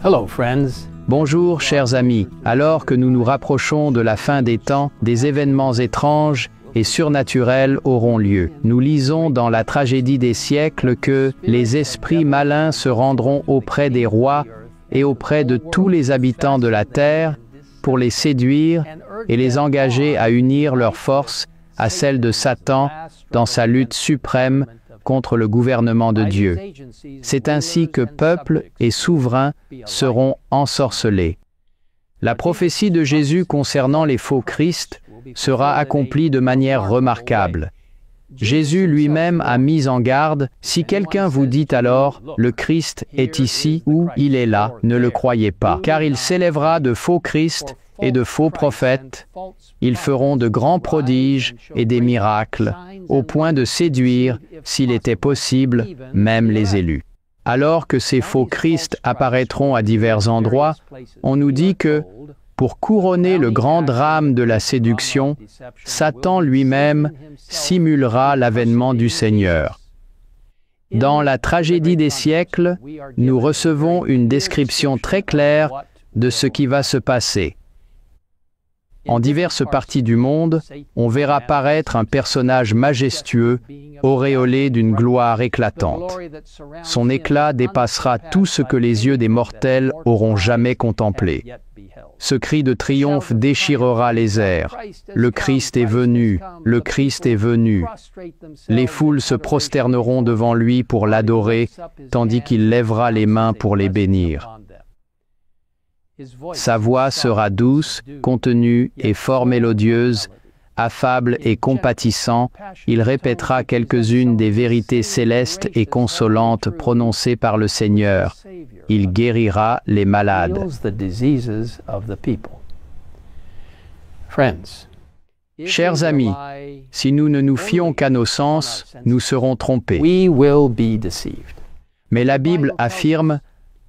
Hello, friends. Bonjour, chers amis. Alors que nous nous rapprochons de la fin des temps, des événements étranges et surnaturels auront lieu. Nous lisons dans la tragédie des siècles que les esprits malins se rendront auprès des rois et auprès de tous les habitants de la terre pour les séduire et les engager à unir leurs forces à celles de Satan dans sa lutte suprême contre le gouvernement de Dieu. C'est ainsi que peuples et souverains seront ensorcelés. La prophétie de Jésus concernant les faux Christ sera accomplie de manière remarquable. Jésus lui-même a mis en garde, si quelqu'un vous dit alors, le Christ est ici ou il est là, ne le croyez pas, car il s'élèvera de faux Christ et de faux prophètes. Ils feront de grands prodiges et des miracles, au point de séduire, s'il était possible, même les élus. Alors que ces faux Christ apparaîtront à divers endroits, on nous dit que, pour couronner le grand drame de la séduction, Satan lui-même simulera l'avènement du Seigneur. Dans la tragédie des siècles, nous recevons une description très claire de ce qui va se passer. En diverses parties du monde, on verra paraître un personnage majestueux, auréolé d'une gloire éclatante. Son éclat dépassera tout ce que les yeux des mortels auront jamais contemplé. Ce cri de triomphe déchirera les airs. Le Christ est venu, le Christ est venu. Les foules se prosterneront devant lui pour l'adorer, tandis qu'il lèvera les mains pour les bénir. Sa voix sera douce, contenue et fort mélodieuse, affable et compatissant. Il répétera quelques-unes des vérités célestes et consolantes prononcées par le Seigneur. Il guérira les malades. Chers amis, si nous ne nous fions qu'à nos sens, nous serons trompés. Mais la Bible affirme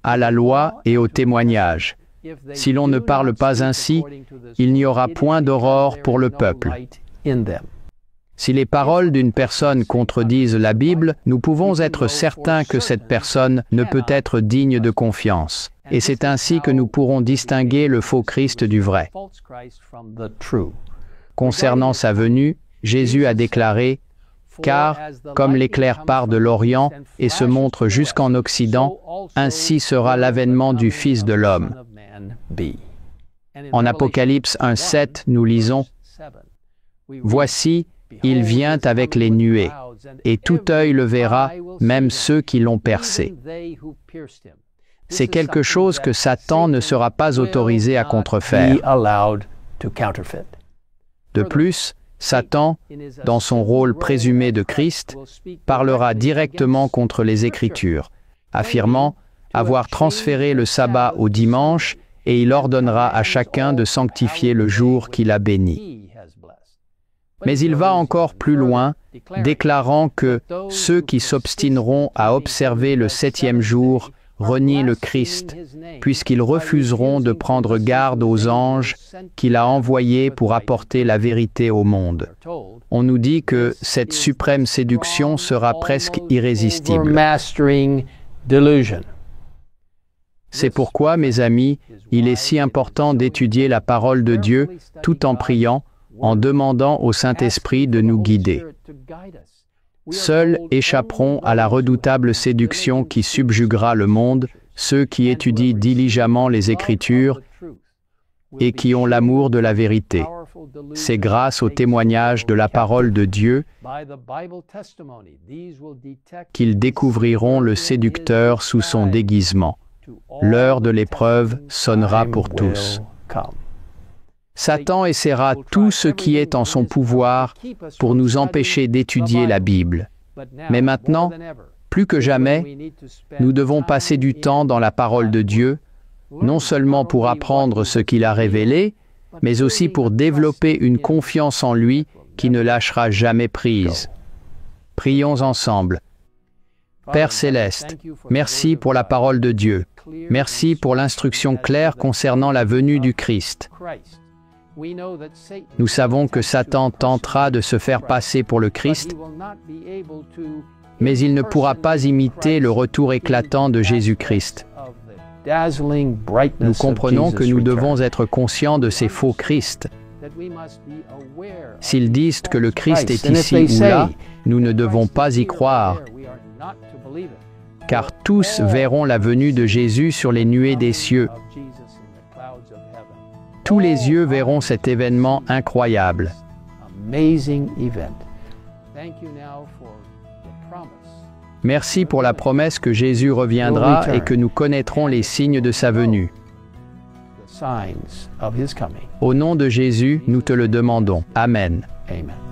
à la loi et au témoignage. Si l'on ne parle pas ainsi, il n'y aura point d'aurore pour le peuple. Si les paroles d'une personne contredisent la Bible, nous pouvons être certains que cette personne ne peut être digne de confiance. Et c'est ainsi que nous pourrons distinguer le faux Christ du vrai. Concernant sa venue, Jésus a déclaré « Car, comme l'éclair part de l'Orient et se montre jusqu'en Occident, ainsi sera l'avènement du Fils de l'homme. » En Apocalypse 1:7, nous lisons « Voici, il vient avec les nuées, et tout œil le verra, même ceux qui l'ont percé. » C'est quelque chose que Satan ne sera pas autorisé à contrefaire. De plus, Satan, dans son rôle présumé de Christ, parlera directement contre les Écritures, affirmant avoir transféré le sabbat au dimanche et il ordonnera à chacun de sanctifier le jour qu'il a béni. Mais il va encore plus loin, déclarant que ceux qui s'obstineront à observer le septième jour renient le Christ, puisqu'ils refuseront de prendre garde aux anges qu'il a envoyés pour apporter la vérité au monde. On nous dit que cette suprême séduction sera presque irrésistible. C'est pourquoi, mes amis, il est si important d'étudier la parole de Dieu tout en priant, en demandant au Saint-Esprit de nous guider. Seuls échapperont à la redoutable séduction qui subjuguera le monde ceux qui étudient diligemment les Écritures et qui ont l'amour de la vérité. C'est grâce au témoignage de la parole de Dieu qu'ils découvriront le séducteur sous son déguisement. L'heure de l'épreuve sonnera pour tous. Satan essaiera tout ce qui est en son pouvoir pour nous empêcher d'étudier la Bible. Mais maintenant, plus que jamais, nous devons passer du temps dans la parole de Dieu, non seulement pour apprendre ce qu'il a révélé, mais aussi pour développer une confiance en lui qui ne lâchera jamais prise. Prions ensemble. Père Céleste, merci pour la parole de Dieu. Merci pour l'instruction claire concernant la venue du Christ. Nous savons que Satan tentera de se faire passer pour le Christ, mais il ne pourra pas imiter le retour éclatant de Jésus-Christ. Nous comprenons que nous devons être conscients de ces faux Christ. S'ils disent que le Christ est ici ou là, nous ne devons pas y croire, car tous verront la venue de Jésus sur les nuées des cieux. Tous les yeux verront cet événement incroyable. Merci pour la promesse que Jésus reviendra et que nous connaîtrons les signes de sa venue. Au nom de Jésus, nous te le demandons. Amen. Amen.